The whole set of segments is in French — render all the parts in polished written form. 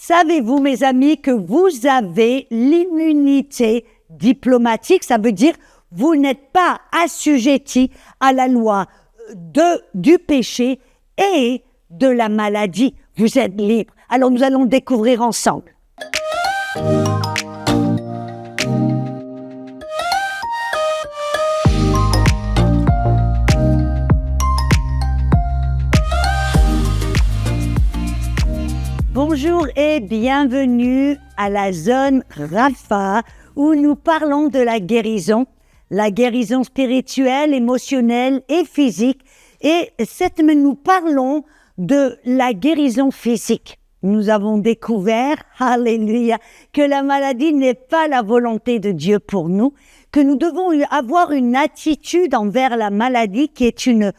Savez-vous, mes amis, que vous avez l'immunité diplomatique? Ça veut dire vous n'êtes pas assujettis à la loi du péché et de la maladie. Vous êtes libre. Alors nous allons découvrir ensemble. Bonjour et bienvenue à la zone Rapha où nous parlons de la guérison spirituelle, émotionnelle et physique. Et cette semaine, nous parlons de la guérison physique. Nous avons découvert, alléluia, que la maladie n'est pas la volonté de Dieu pour nous, que nous devons avoir une attitude envers la maladie qui est une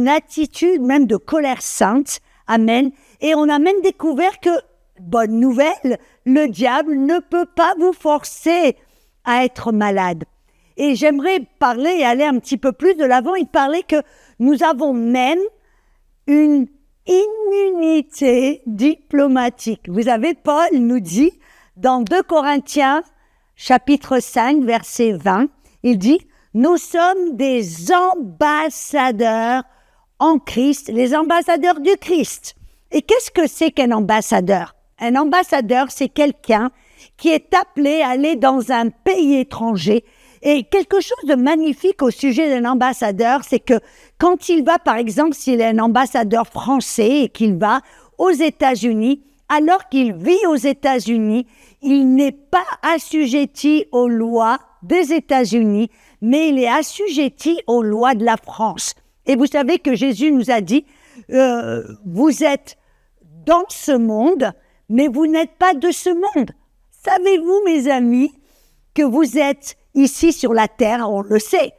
attitude même de colère sainte. Amen. Et on a même découvert que, bonne nouvelle, le diable ne peut pas vous forcer à être malade. Et j'aimerais parler et aller un petit peu plus de l'avant. Il parlait que nous avons même une immunité diplomatique. Vous savez, Paul nous dit dans 2 Corinthiens, chapitre 5, verset 20, il dit « Nous sommes des ambassadeurs en Christ, les ambassadeurs du Christ. » Et qu'est-ce que c'est qu'un ambassadeur? Un ambassadeur, c'est quelqu'un qui est appelé à aller dans un pays étranger. Et quelque chose de magnifique au sujet d'un ambassadeur, c'est que quand il va, par exemple, s'il est un ambassadeur français et qu'il va aux États-Unis, alors qu'il vit aux États-Unis, il n'est pas assujetti aux lois des États-Unis, mais il est assujetti aux lois de la France. Et vous savez que Jésus nous a dit, vous êtes dans ce monde, mais vous n'êtes pas de ce monde. Savez-vous, mes amis, que vous êtes ici sur la terre, on le sait,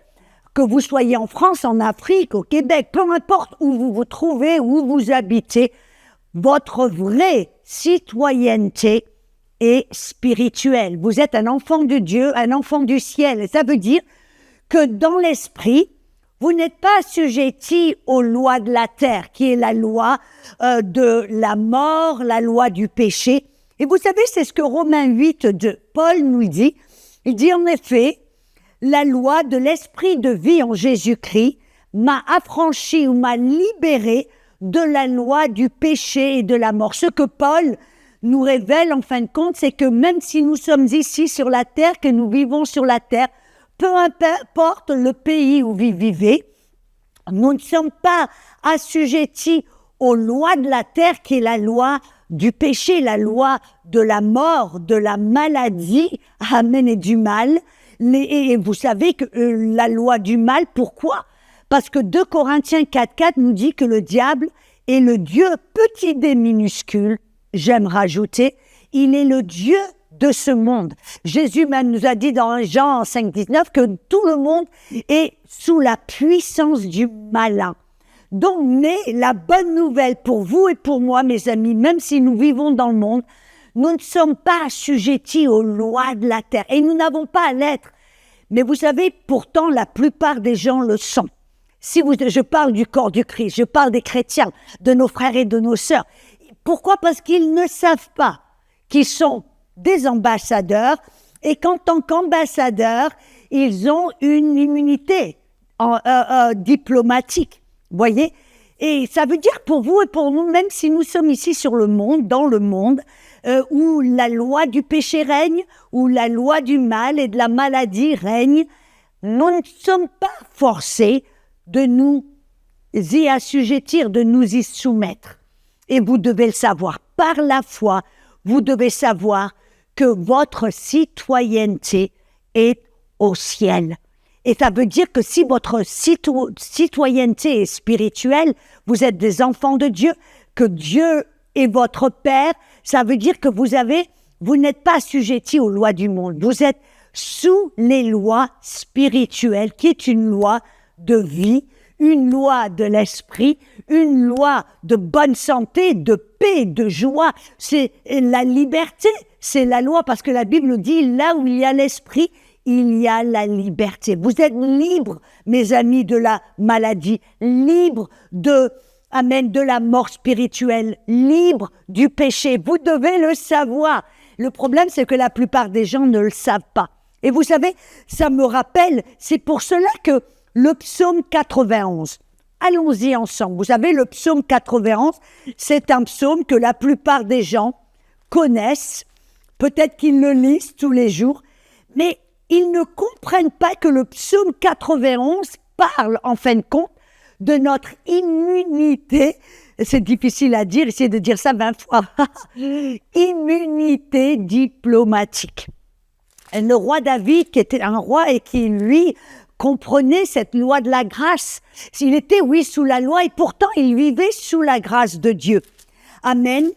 que vous soyez en France, en Afrique, au Québec, peu importe où vous vous trouvez, où vous habitez, votre vraie citoyenneté est spirituelle. Vous êtes un enfant de Dieu, un enfant du ciel. Et ça veut dire que dans l'esprit, vous n'êtes pas assujetti aux lois de la terre, qui est la loi de la mort, la loi du péché. Et vous savez, c'est ce que Romains 8, de Paul nous dit. Il dit en effet, la loi de l'esprit de vie en Jésus-Christ m'a affranchi ou m'a libéré de la loi du péché et de la mort. Ce que Paul nous révèle en fin de compte, c'est que même si nous sommes ici sur la terre, que nous vivons sur la terre, peu importe le pays où vous vivez, nous ne sommes pas assujettis aux lois de la terre qui est la loi du péché, la loi de la mort, de la maladie, amen, et du mal. Et vous savez que la loi du mal, pourquoi? Parce que 2 Corinthiens 4,4 nous dit que le diable est le Dieu petit d minuscule, j'aime rajouter, il est le Dieu de ce monde. Jésus même nous a dit dans Jean 5,19 que tout le monde est sous la puissance du malin. Donc, mais la bonne nouvelle pour vous et pour moi, mes amis, même si nous vivons dans le monde, nous ne sommes pas assujettis aux lois de la terre et nous n'avons pas à l'être. Mais vous savez, pourtant, la plupart des gens le sont. Je parle du corps du Christ, je parle des chrétiens, de nos frères et de nos sœurs. Pourquoi? Parce qu'ils ne savent pas qu'ils sont des ambassadeurs et qu'en tant qu'ambassadeurs, ils ont une immunité diplomatique. Voyez? Et ça veut dire pour vous et pour nous, même si nous sommes ici sur le monde, dans le monde, où la loi du péché règne, où la loi du mal et de la maladie règne, nous ne sommes pas forcés de nous y assujettir, de nous y soumettre. Et vous devez le savoir. Par la foi, vous devez savoir que votre citoyenneté est au ciel. Et ça veut dire que si votre citoyenneté est spirituelle, vous êtes des enfants de Dieu, que Dieu est votre Père, ça veut dire que vous n'êtes pas assujettis aux lois du monde. Vous êtes sous les lois spirituelles, qui est une loi de vie, une loi de l'esprit, une loi de bonne santé, de paix, de joie. C'est la liberté, c'est la loi, parce que la Bible dit, là où il y a l'esprit, il y a la liberté. Vous êtes libres, mes amis, de la maladie, libres de amen, de la mort spirituelle, libre du péché. Vous devez le savoir. Le problème, c'est que la plupart des gens ne le savent pas. Et vous savez, ça me rappelle, c'est pour cela que le psaume 91, allons-y ensemble. Vous savez, le psaume 91, c'est un psaume que la plupart des gens connaissent, peut-être qu'ils le lisent tous les jours, mais ils ne comprennent pas que le psaume 91 parle, en fin de compte, de notre immunité. C'est difficile à dire, essayez de dire ça 20 fois. Immunité diplomatique. Le roi David, qui était un roi et qui, lui, comprenait cette loi de la grâce. Il était, oui, sous la loi et pourtant il vivait sous la grâce de Dieu. Amen.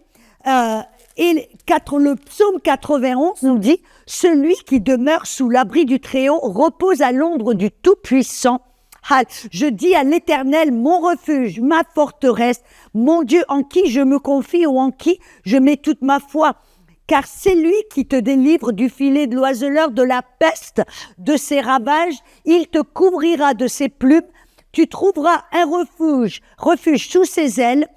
Et le psaume 91 nous dit « Celui qui demeure sous l'abri du Très-Haut repose à l'ombre du Tout-Puissant. Je dis à l'Éternel, mon refuge, ma forteresse, mon Dieu en qui je me confie ou en qui je mets toute ma foi. Car c'est lui qui te délivre du filet de l'oiseleur, de la peste, de ses ravages. Il te couvrira de ses plumes. Tu trouveras un refuge sous ses ailes.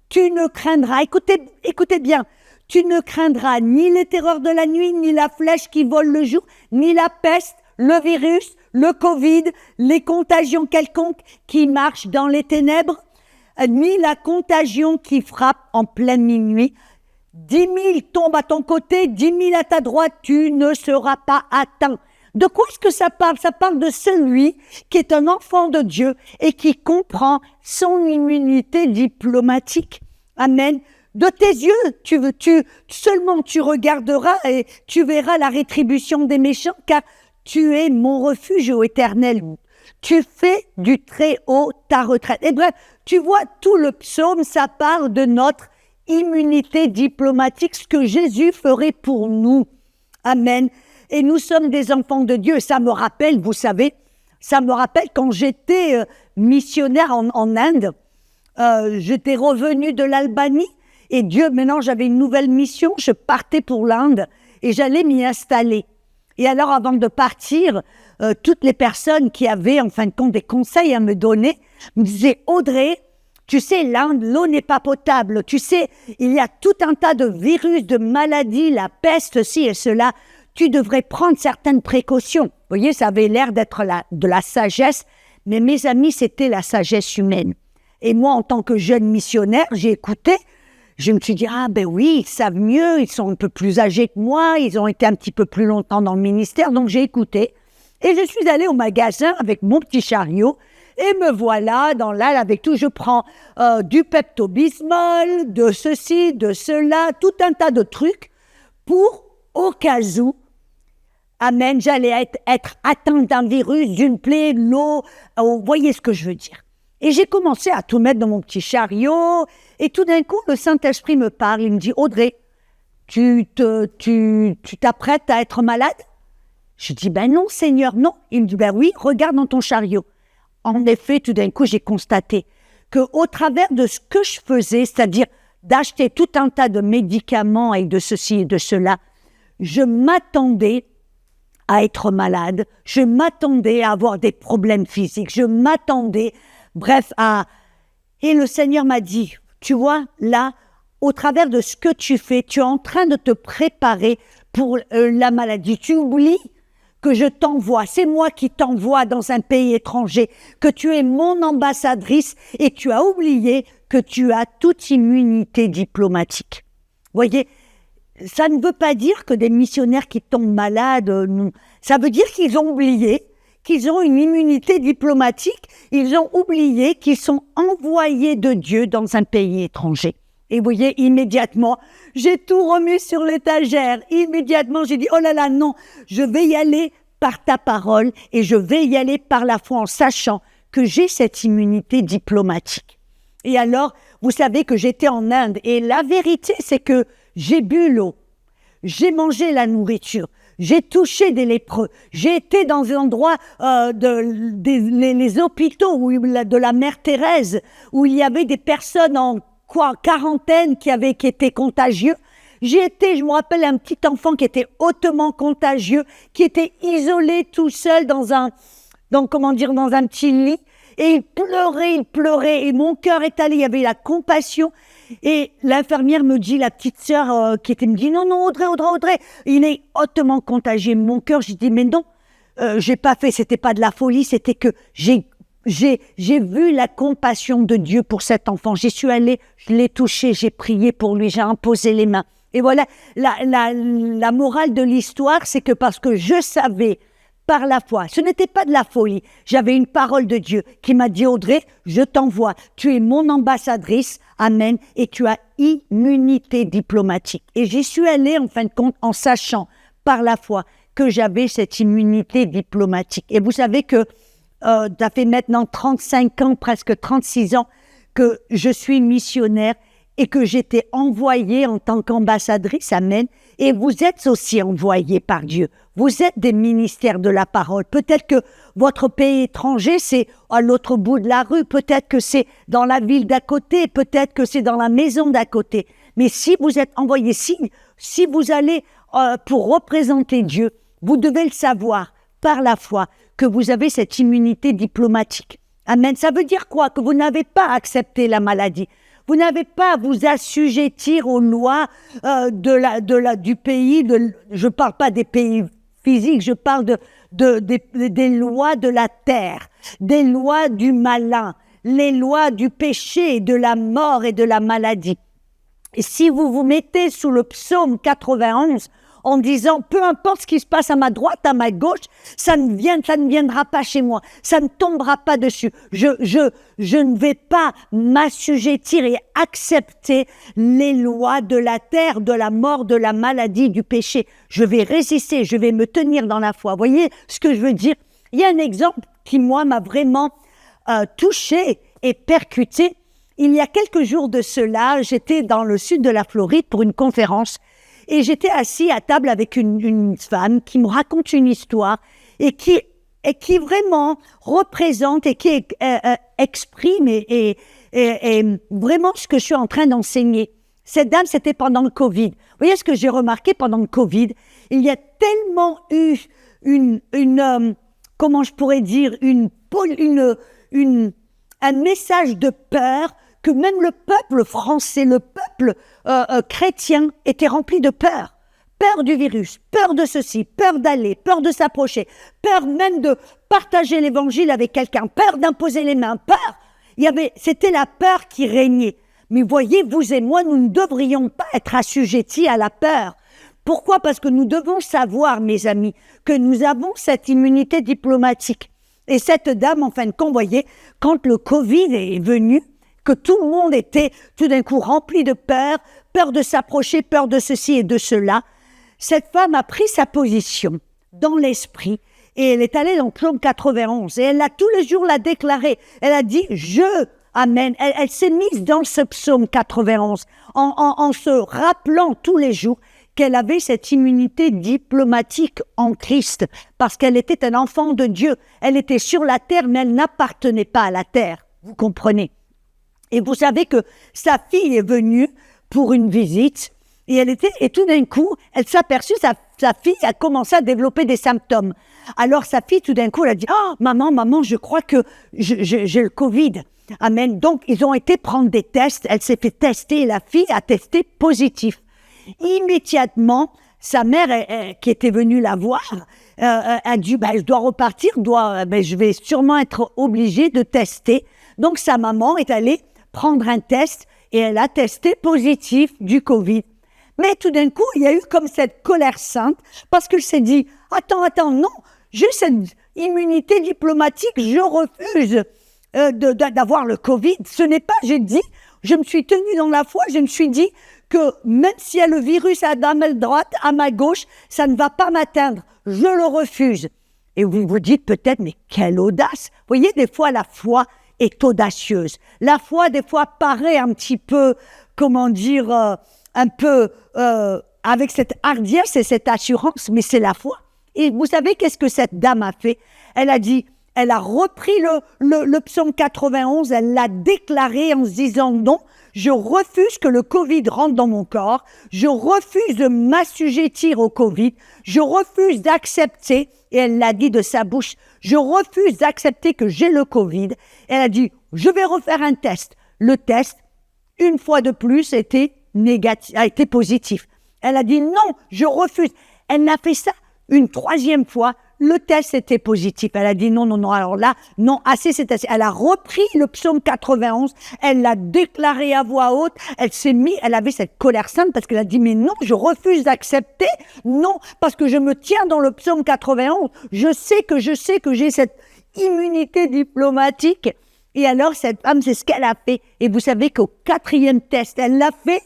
Tu ne craindras, écoutez bien, tu ne craindras ni les terreurs de la nuit, ni la flèche qui vole le jour, ni la peste, le virus, le Covid, les contagions quelconques qui marchent dans les ténèbres, ni la contagion qui frappe en pleine minuit. 10 000 tombent à ton côté, 10 000 à ta droite, tu ne seras pas atteint. De quoi est-ce que ça parle? Ça parle de celui qui est un enfant de Dieu et qui comprend son immunité diplomatique. Amen. De tes yeux, seulement tu regarderas et tu verras la rétribution des méchants, car tu es mon refuge, ô Éternel. Tu fais du Très-Haut ta retraite. Et bref, tu vois, tout le psaume, ça parle de notre immunité diplomatique, ce que Jésus ferait pour nous. Amen. Et nous sommes des enfants de Dieu. Ça me rappelle, vous savez, quand j'étais missionnaire en Inde, j'étais revenue de l'Albanie et maintenant j'avais une nouvelle mission, je partais pour l'Inde et j'allais m'y installer. Et alors avant de partir, toutes les personnes qui avaient en fin de compte des conseils à me donner me disaient « Audrey, tu sais, l'Inde, l'eau n'est pas potable. Tu sais, il y a tout un tas de virus, de maladies, la peste, ci et cela. Tu devrais prendre certaines précautions. » Vous voyez, ça avait l'air d'être de la sagesse, mais mes amis, c'était la sagesse humaine. Et moi, en tant que jeune missionnaire, j'ai écouté. Je me suis dit, ah ben oui, ils savent mieux, ils sont un peu plus âgés que moi, ils ont été un petit peu plus longtemps dans le ministère, donc j'ai écouté. Et je suis allée au magasin avec mon petit chariot, et me voilà dans l'âle avec tout. Je prends du Pepto-Bismol, de ceci, de cela, tout un tas de trucs pour, au cas où, amen, j'allais être atteinte d'un virus, d'une plaie, de l'eau, vous voyez ce que je veux dire. Et j'ai commencé à tout mettre dans mon petit chariot, et tout d'un coup, le Saint-Esprit me parle, il me dit, Audrey, tu t'apprêtes à être malade? Je dis, ben non, Seigneur, non. Il me dit, ben oui, regarde dans ton chariot. En effet, tout d'un coup, j'ai constaté qu'au travers de ce que je faisais, c'est-à-dire d'acheter tout un tas de médicaments et de ceci et de cela, je m'attendais à être malade, je m'attendais à avoir des problèmes physiques, je m'attendais, bref, à... Et le Seigneur m'a dit, tu vois, là, au travers de ce que tu fais, tu es en train de te préparer pour la maladie. Tu oublies que je t'envoie, c'est moi qui t'envoie dans un pays étranger, que tu es mon ambassadrice et tu as oublié que tu as toute immunité diplomatique. Vous voyez, ça ne veut pas dire que des missionnaires qui tombent malades, non. Ça veut dire qu'ils ont oublié qu'ils ont une immunité diplomatique, ils ont oublié qu'ils sont envoyés de Dieu dans un pays étranger. Et vous voyez, immédiatement, j'ai tout remis sur l'étagère. Immédiatement, j'ai dit, oh là là, non, je vais y aller par ta parole et je vais y aller par la foi en sachant que j'ai cette immunité diplomatique. Et alors, vous savez que j'étais en Inde et la vérité, c'est que j'ai bu l'eau, j'ai mangé la nourriture, j'ai touché des lépreux, j'ai été dans un endroit les hôpitaux de la Mère Thérèse où il y avait des personnes en quarantaine qui étaient contagieux. J'ai été, je me rappelle, un petit enfant qui était hautement contagieux, qui était isolé tout seul dans un petit lit. Et il pleurait, et mon cœur est allé, il y avait la compassion. Et l'infirmière me dit, la petite sœur me dit, non, Audrey, il est hautement contagieux. Mon cœur, j'ai dit, mais non, j'ai pas fait, c'était pas de la folie, c'était que j'ai vu la compassion de Dieu pour cet enfant. J'y suis allée, je l'ai touché, j'ai prié pour lui, j'ai imposé les mains. Et voilà, la morale de l'histoire, c'est que parce que je savais par la foi, ce n'était pas de la folie, j'avais une parole de Dieu qui m'a dit, Audrey, je t'envoie, tu es mon ambassadrice, amen, et tu as immunité diplomatique. Et j'y suis allée en fin de compte en sachant par la foi que j'avais cette immunité diplomatique. Et vous savez que ça fait maintenant 35 ans, presque 36 ans que je suis missionnaire et que j'étais envoyée en tant qu'ambassadrice, amen. Et vous êtes aussi envoyés par Dieu. Vous êtes des ministères de la parole. Peut-être que votre pays étranger, c'est à l'autre bout de la rue. Peut-être que c'est dans la ville d'à côté. Peut-être que c'est dans la maison d'à côté. Mais si vous êtes envoyés, si vous allez pour représenter Dieu, vous devez le savoir par la foi que vous avez cette immunité diplomatique. Amen. Ça veut dire quoi? Que vous n'avez pas accepté la maladie. Vous n'avez pas à vous assujettir aux lois du pays. Je ne parle pas des pays physiques, je parle des lois de la terre, des lois du malin, les lois du péché, de la mort et de la maladie. Et si vous vous mettez sous le psaume 91, en disant, peu importe ce qui se passe à ma droite, à ma gauche, ça ne viendra pas chez moi, ça ne tombera pas dessus. Je ne vais pas m'assujettir et accepter les lois de la terre, de la mort, de la maladie, du péché. Je vais résister, je vais me tenir dans la foi. Vous voyez ce que je veux dire? Il y a un exemple qui, moi, m'a vraiment touchée et percutée. Il y a quelques jours de cela, j'étais dans le sud de la Floride pour une conférence. Et j'étais assis à table avec une femme qui me raconte une histoire et qui vraiment représente et qui exprime et vraiment ce que je suis en train d'enseigner. Cette dame, c'était pendant le Covid. Vous voyez ce que j'ai remarqué pendant le Covid? Il y a tellement eu comment je pourrais dire, un message de peur que même le peuple français, le peuple chrétien était rempli de peur. Peur du virus, peur de ceci, peur d'aller, peur de s'approcher, peur même de partager l'évangile avec quelqu'un, peur d'imposer les mains, peur. C'était la peur qui régnait. Mais voyez, vous et moi, nous ne devrions pas être assujettis à la peur. Pourquoi? Parce que nous devons savoir, mes amis, que nous avons cette immunité diplomatique. Et cette dame, en fin de compte, voyez, quand le Covid est venu, que tout le monde était tout d'un coup rempli de peur, peur de s'approcher, peur de ceci et de cela. Cette femme a pris sa position dans l'esprit et elle est allée dans le psaume 91 et elle a tous les jours la déclaré. Elle a dit « Amen ». Elle s'est mise dans ce psaume 91 en se rappelant tous les jours qu'elle avait cette immunité diplomatique en Christ parce qu'elle était un enfant de Dieu. Elle était sur la terre mais elle n'appartenait pas à la terre. Vous comprenez? Et vous savez que sa fille est venue pour une visite et tout d'un coup, elle s'aperçut, sa fille a commencé à développer des symptômes. Alors sa fille, tout d'un coup, elle a dit « Oh, maman, je crois que j'ai le Covid. » Amen. Donc, ils ont été prendre des tests. Elle s'est fait tester et la fille a testé positif. Immédiatement, sa mère, qui était venue la voir, a dit « Je dois repartir, je vais sûrement être obligée de tester. » Donc, sa maman est allée prendre un test et elle a testé positif du Covid. Mais tout d'un coup, il y a eu comme cette colère sainte parce qu'elle s'est dit « Attends, non, j'ai cette immunité diplomatique, je refuse d'avoir le Covid. » Ce n'est pas, je me suis tenue dans la foi, je me suis dit que même s'il y a le virus à ma droite, à ma gauche, ça ne va pas m'atteindre, je le refuse. Et vous vous dites peut-être, mais quelle audace! Vous voyez, des fois, la foi est audacieuse. La foi, des fois, paraît un petit peu, avec cette hardiesse et cette assurance, mais c'est la foi. Et vous savez qu'est-ce que cette dame a fait? Elle a dit, Elle a repris le psaume 91, elle l'a déclaré en se disant non, je refuse que le Covid rentre dans mon corps, je refuse de m'assujettir au Covid, je refuse d'accepter, et elle l'a dit de sa bouche, je refuse d'accepter que j'ai le Covid. Elle a dit, je vais refaire un test. Le test, une fois de plus, a été positif. Elle a dit non, je refuse. Elle a fait ça une troisième fois. Le test était positif. Elle a dit non, alors là, non, assez, c'est assez. Elle a repris le psaume 91, elle l'a déclaré à voix haute, elle avait cette colère sainte parce qu'elle a dit mais non, je refuse d'accepter, non, parce que je me tiens dans le psaume 91, je sais que j'ai cette immunité diplomatique. Et alors, cette femme, c'est ce qu'elle a fait. Et vous savez qu'au 4e test, elle l'a fait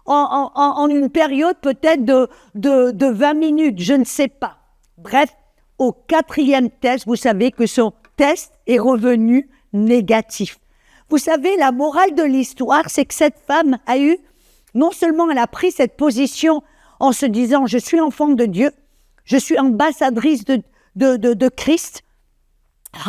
en une période peut-être de 20 minutes, je ne sais pas. Bref, au 4e test, vous savez que son test est revenu négatif. Vous savez, la morale de l'histoire, c'est que cette femme a eu, non seulement elle a pris cette position en se disant « je suis enfant de Dieu, je suis ambassadrice de Christ »,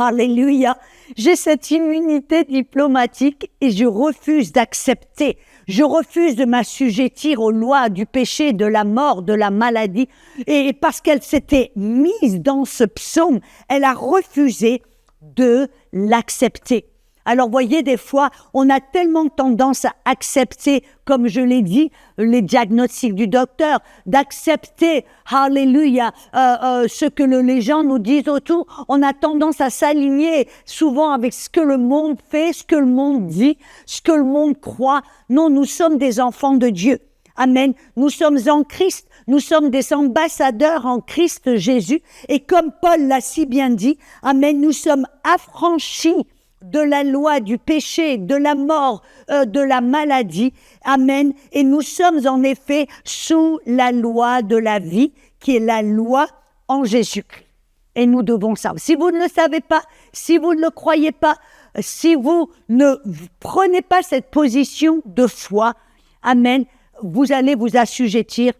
alléluia, j'ai cette immunité diplomatique et je refuse d'accepter, je refuse de m'assujettir aux lois du péché, de la mort, de la maladie. Et parce qu'elle s'était mise dans ce psaume, elle a refusé de l'accepter. Alors, voyez, des fois, on a tellement tendance à accepter, comme je l'ai dit, les diagnostics du docteur, d'accepter, alléluia, ce que les gens nous disent autour. On a tendance à s'aligner souvent avec ce que le monde fait, ce que le monde dit, ce que le monde croit. Non, nous sommes des enfants de Dieu. Amen. Nous sommes en Christ. Nous sommes des ambassadeurs en Christ Jésus. Et comme Paul l'a si bien dit, amen, nous sommes affranchis de la loi du péché, de la mort, de la maladie. Amen. Et nous sommes en effet sous la loi de la vie, qui est la loi en Jésus-Christ. Et nous devons savoir. Si vous ne le savez pas, si vous ne le croyez pas, si vous ne prenez pas cette position de foi, amen, vous allez vous assujettir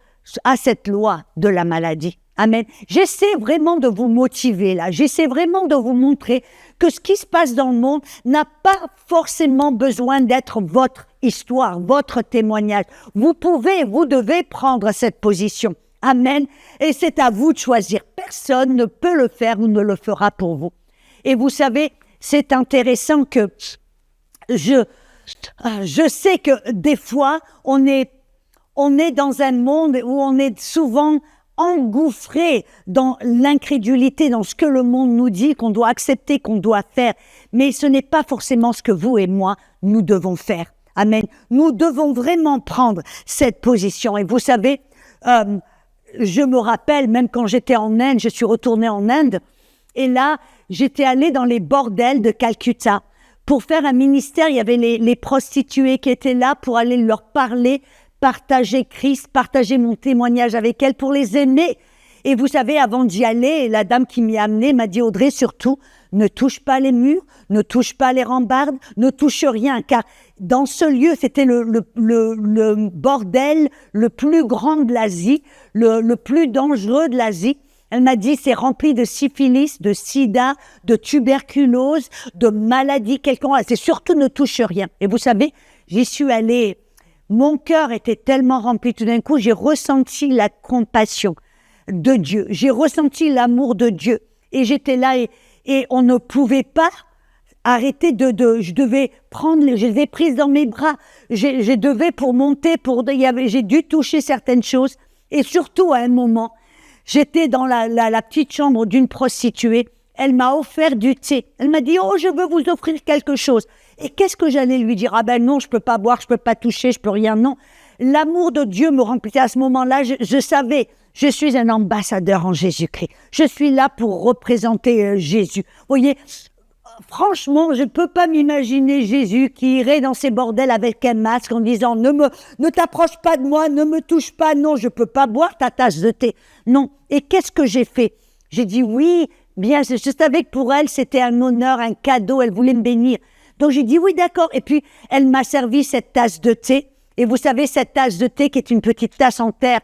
à cette loi de la maladie. Amen. J'essaie vraiment de vous motiver là. J'essaie vraiment de vous montrer que ce qui se passe dans le monde n'a pas forcément besoin d'être votre histoire, votre témoignage. Vous devez prendre cette position. Amen. Et c'est à vous de choisir. Personne ne peut le faire ou ne le fera pour vous. Et vous savez, c'est intéressant que je sais que des fois, on est dans un monde où on est souvent engouffré dans l'incrédulité, dans ce que le monde nous dit, qu'on doit accepter, qu'on doit faire. Mais ce n'est pas forcément ce que vous et moi, nous devons faire. Amen. Nous devons vraiment prendre cette position. Et vous savez, je me rappelle, même quand j'étais en Inde, je suis retournée en Inde, et là, j'étais allée dans les bordels de Calcutta. Pour faire un ministère, il y avait les prostituées qui étaient là pour aller leur parler, partager Christ, partager mon témoignage avec elles, pour les aimer. Et vous savez, avant d'y aller, la dame qui m'y a amenée m'a dit « Audrey, surtout, ne touche pas les murs, ne touche pas les rambardes, ne touche rien. » Car dans ce lieu, c'était le bordel le plus grand de l'Asie, le plus dangereux de l'Asie. Elle m'a dit, c'est rempli de syphilis, de sida, de tuberculose, de maladies quelconques. C'est surtout ne touche rien. Et vous savez, j'y suis allée. Mon cœur était tellement rempli tout d'un coup, j'ai ressenti la compassion de Dieu. J'ai ressenti l'amour de Dieu. Et j'étais là et on ne pouvait pas arrêter je devais je les ai prises dans mes bras. Je devais pour monter, j'ai dû toucher certaines choses. Et surtout, à un moment, j'étais dans la petite chambre d'une prostituée. Elle m'a offert du thé. Elle m'a dit, oh, je veux vous offrir quelque chose. Et qu'est-ce que j'allais lui dire? Ah ben non, je peux pas boire, je peux pas toucher, je peux rien. Non. L'amour de Dieu me remplissait à ce moment-là. Je savais, je suis un ambassadeur en Jésus-Christ. Je suis là pour représenter Jésus. Vous voyez, franchement, je ne peux pas m'imaginer Jésus qui irait dans ces bordels avec un masque en disant ne t'approche pas de moi, ne me touche pas, non, je ne peux pas boire ta tasse de thé. Non. Et qu'est-ce que j'ai fait? J'ai dit oui, bien, je savais que pour elle, c'était un honneur, un cadeau, elle voulait me bénir. Donc j'ai dit oui, d'accord. Et puis, elle m'a servi cette tasse de thé. Et vous savez, cette tasse de thé qui est une petite tasse en terre,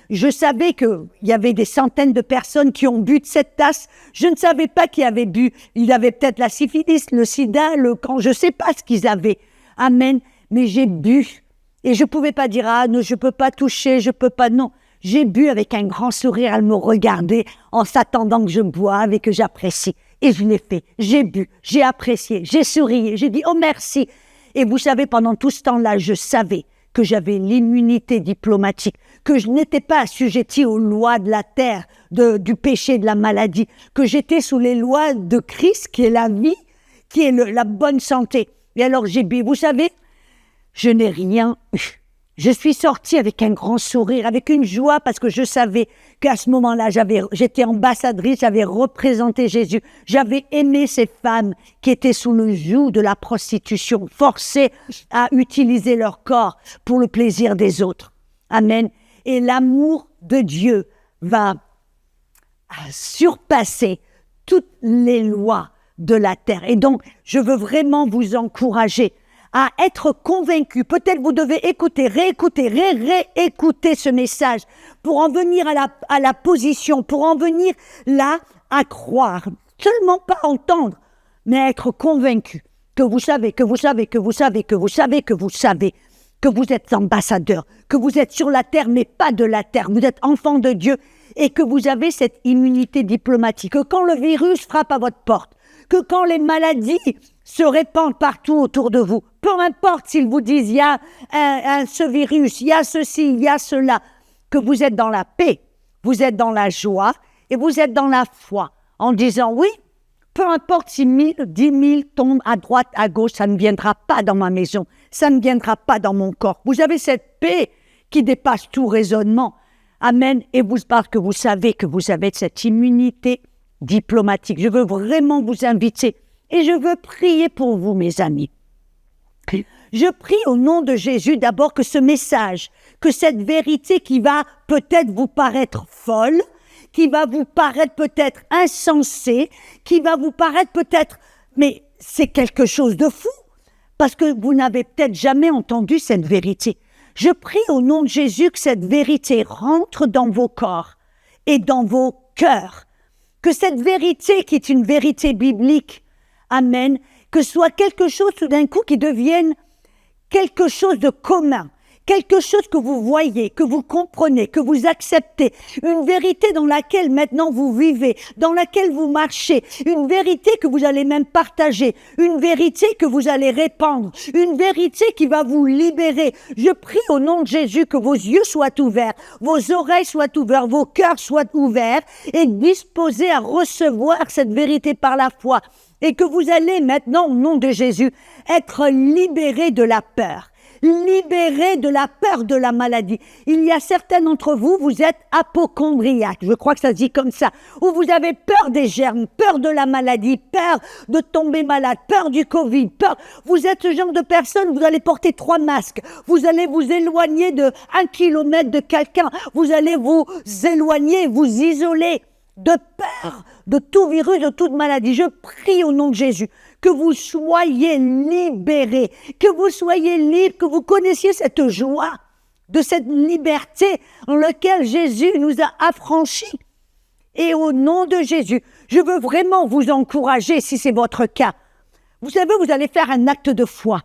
Je savais qu'il y avait des centaines de personnes qui ont bu de cette tasse. Je ne savais pas qui avait bu. Il avait peut-être la syphilis, le sida, le cancer, je ne sais pas ce qu'ils avaient. Amen. Mais j'ai bu. Et je ne pouvais pas dire, ah non, je ne peux pas toucher, je ne peux pas, non. J'ai bu avec un grand sourire, elle me regardait en s'attendant que je boive et que j'apprécie. Et je l'ai fait. J'ai bu, j'ai apprécié, j'ai souri, j'ai dit, oh merci. Et vous savez, pendant tout ce temps-là, je savais que j'avais l'immunité diplomatique, que je n'étais pas assujettie aux lois de la terre, du péché, de la maladie, que j'étais sous les lois de Christ, qui est la vie, qui est la bonne santé. Et alors j'ai bu. Vous savez, je n'ai rien eu. Je suis sortie avec un grand sourire, avec une joie, parce que je savais qu'à ce moment-là, j'étais ambassadrice, j'avais représenté Jésus. J'avais aimé ces femmes qui étaient sous le joug de la prostitution, forcées à utiliser leur corps pour le plaisir des autres. Amen. Et l'amour de Dieu va surpasser toutes les lois de la terre. Et donc, je veux vraiment vous encourager à être convaincu. Peut-être vous devez écouter, réécouter ce message pour en venir à la position, pour en venir là à croire. Seulement pas entendre, mais être convaincu que vous savez, que vous êtes ambassadeur, que vous êtes sur la terre, mais pas de la terre. Vous êtes enfant de Dieu et que vous avez cette immunité diplomatique. Que quand le virus frappe à votre porte, que quand les maladies se répandent partout autour de vous, peu importe s'ils vous disent il y a ce virus, il y a ceci, il y a cela, que vous êtes dans la paix, vous êtes dans la joie et vous êtes dans la foi, en disant oui, peu importe si 1000, 10 000 tombent à droite, à gauche, ça ne viendra pas dans ma maison, ça ne viendra pas dans mon corps. Vous avez cette paix qui dépasse tout raisonnement. Amen. Et parce que vous savez que vous avez cette immunité diplomatique. Je veux vraiment vous inviter et je veux prier pour vous, mes amis. Je prie au nom de Jésus d'abord que ce message, que cette vérité qui va peut-être vous paraître folle, qui va vous paraître peut-être insensée, qui va vous paraître peut-être, mais c'est quelque chose de fou, parce que vous n'avez peut-être jamais entendu cette vérité. Je prie au nom de Jésus que cette vérité rentre dans vos corps et dans vos cœurs, que cette vérité qui est une vérité biblique, amen, que ce soit quelque chose tout d'un coup qui devienne quelque chose de commun, quelque chose que vous voyez, que vous comprenez, que vous acceptez, une vérité dans laquelle maintenant vous vivez, dans laquelle vous marchez, une vérité que vous allez même partager, une vérité que vous allez répandre, une vérité qui va vous libérer. Je prie au nom de Jésus que vos yeux soient ouverts, vos oreilles soient ouvertes, vos cœurs soient ouverts et disposés à recevoir cette vérité par la foi. Et que vous allez maintenant, au nom de Jésus, être libérés de la peur. Libérés de la peur de la maladie. Il y a certains d'entre vous, vous êtes apocondriaques, je crois que ça se dit comme ça, où vous avez peur des germes, peur de la maladie, peur de tomber malade, peur du Covid, peur. Vous êtes ce genre de personne, vous allez porter 3 masques, vous allez vous éloigner de 1 kilomètre de quelqu'un, vous allez vous éloigner, vous isoler de peur de tout virus, de toute maladie. Je prie au nom de Jésus que vous soyez libérés, que vous soyez libres, que vous connaissiez cette joie de cette liberté en laquelle Jésus nous a affranchis. Et au nom de Jésus, je veux vraiment vous encourager, si c'est votre cas. Vous savez, vous allez faire un acte de foi.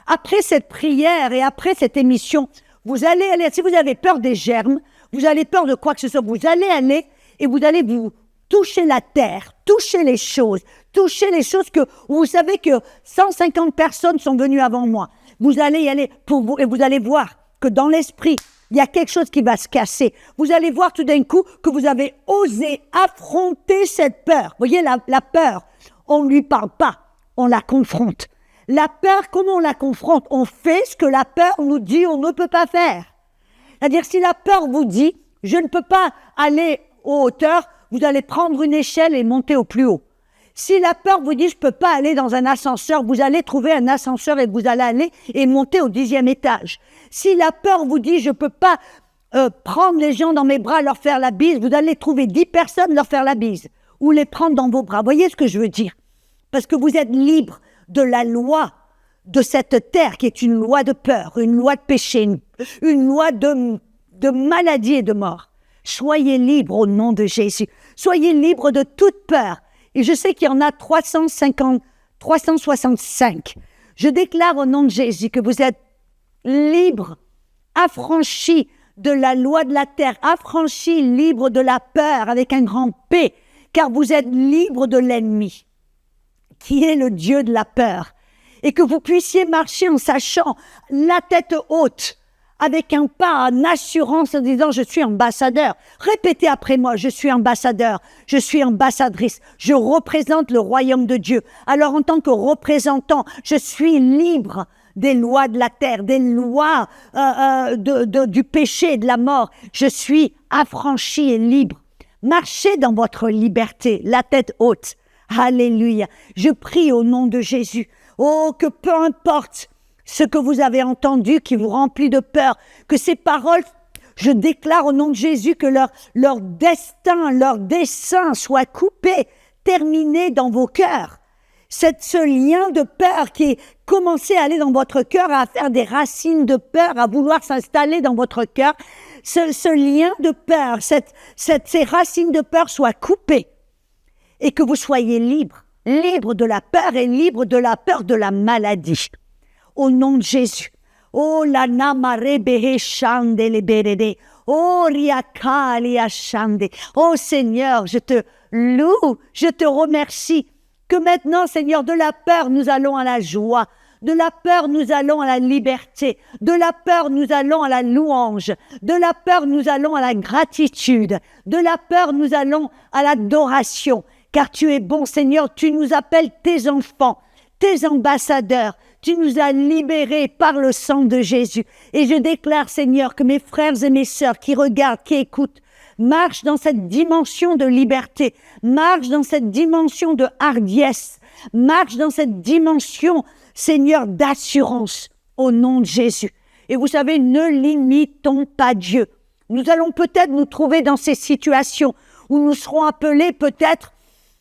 Après cette prière et après cette émission, vous allez aller, si vous avez peur des germes, vous avez peur de quoi que ce soit, vous allez aller et vous allez vous toucher la terre, toucher les choses que vous savez que 150 personnes sont venues avant moi. Vous allez y aller pour vous et vous allez voir que dans l'esprit, il y a quelque chose qui va se casser. Vous allez voir tout d'un coup que vous avez osé affronter cette peur. Vous voyez, la peur, on ne lui parle pas, on la confronte. La peur, comment on la confronte? On fait ce que la peur nous dit on ne peut pas faire. C'est-à-dire, si la peur vous dit, je ne peux pas aller aux hauteurs, vous allez prendre une échelle et monter au plus haut. Si la peur vous dit, je ne peux pas aller dans un ascenseur, vous allez trouver un ascenseur et vous allez aller et monter au 10e étage. Si la peur vous dit, je ne peux pas prendre les gens dans mes bras, leur faire la bise, vous allez trouver 10 personnes, leur faire la bise ou les prendre dans vos bras. Voyez ce que je veux dire? Parce que vous êtes libre de la loi de cette terre qui est une loi de peur, une loi de péché, une loi de de maladie et de mort. Soyez libres au nom de Jésus. Soyez libres de toute peur. Et je sais qu'il y en a 365. Je déclare au nom de Jésus que vous êtes libres, affranchis de la loi de la terre, affranchis, libres de la peur avec un grand P, car vous êtes libres de l'ennemi, qui est le Dieu de la peur. Et que vous puissiez marcher en sachant la tête haute, avec un pas en assurance en disant « Je suis ambassadeur ». Répétez après moi « Je suis ambassadeur, je suis ambassadrice, je représente le royaume de Dieu ». Alors en tant que représentant, je suis libre des lois de la terre, des lois du péché et de la mort. Je suis affranchi et libre. Marchez dans votre liberté, la tête haute. Alléluia. Je prie au nom de Jésus. Oh, que peu importe ce que vous avez entendu qui vous remplit de peur, que ces paroles, je déclare au nom de Jésus que leur destin, leur dessein soit coupé, terminé dans vos cœurs. Ce lien de peur qui est commencé à aller dans votre cœur, à faire des racines de peur, à vouloir s'installer dans votre cœur, ce lien de peur, ces racines de peur soient coupées et que vous soyez libres de la peur et libres de la peur de la maladie. Au nom de Jésus. Oh la namare behe shande le berede. Oh riakali ashande. Oh Seigneur, je te loue, je te remercie. Que maintenant, Seigneur, de la peur, nous allons à la joie. De la peur, nous allons à la liberté. De la peur, nous allons à la louange. De la peur, nous allons à la gratitude. De la peur, nous allons à l'adoration. Car tu es bon, Seigneur, tu nous appelles tes enfants, tes ambassadeurs. Tu nous as libérés par le sang de Jésus. Et je déclare, Seigneur, que mes frères et mes sœurs qui regardent, qui écoutent, marchent dans cette dimension de liberté, marchent dans cette dimension de hardiesse, marchent dans cette dimension, Seigneur, d'assurance au nom de Jésus. Et vous savez, ne limitons pas Dieu. Nous allons peut-être nous trouver dans ces situations où nous serons appelés peut-être,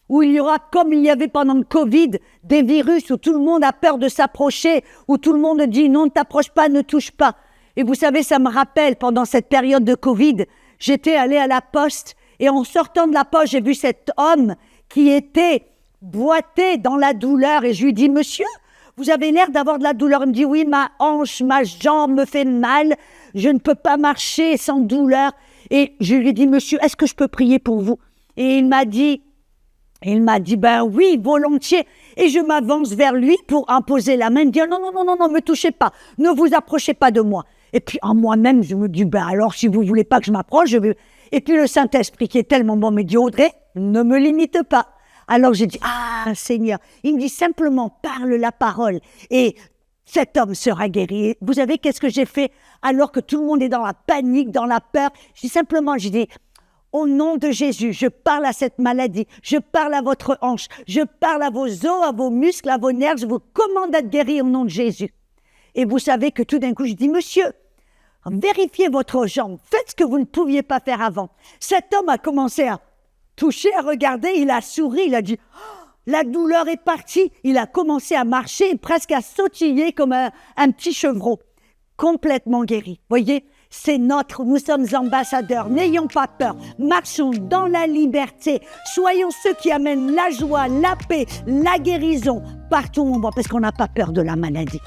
où il y aura, comme il y avait pendant le Covid, des virus où tout le monde a peur de s'approcher, où tout le monde dit non, ne t'approche pas, ne touche pas. Et vous savez, ça me rappelle, pendant cette période de Covid, j'étais allée à la poste et en sortant de la poste, j'ai vu cet homme qui était boité dans la douleur et je lui dis « Monsieur, vous avez l'air d'avoir de la douleur ». Il me dit « Oui, ma hanche, ma jambe me fait mal, je ne peux pas marcher sans douleur ». Et je lui ai dit « Monsieur, est-ce que je peux prier pour vous ?» Et il m'a dit « Ben oui, volontiers ». Et je m'avance vers lui pour imposer la main. Il me dit « Non, me touchez pas, ne vous approchez pas de moi ». Et puis en moi-même, je me dis « Ben alors, si vous voulez pas que je m'approche, je vais… » Et puis le Saint-Esprit qui est tellement bon me dit « Audrey, ne me limite pas ». Alors j'ai dit « Ah Seigneur ». Il me dit simplement « Parle la parole et cet homme sera guéri ». Vous savez qu'est-ce que j'ai fait alors que tout le monde est dans la panique, dans la peur? J'ai dit au nom de Jésus, je parle à cette maladie, je parle à votre hanche, je parle à vos os, à vos muscles, à vos nerfs, je vous commande d'être guéri au nom de Jésus. Et vous savez que tout d'un coup, je dis, monsieur, vérifiez votre jambe, faites ce que vous ne pouviez pas faire avant. Cet homme a commencé à toucher, à regarder, il a souri, il a dit, oh, la douleur est partie. Il a commencé à marcher, presque à sautiller comme un petit chevreau, complètement guéri. Voyez, nous sommes ambassadeurs, n'ayons pas peur, marchons dans la liberté, soyons ceux qui amènent la joie, la paix, la guérison partout où on va, parce qu'on n'a pas peur de la maladie.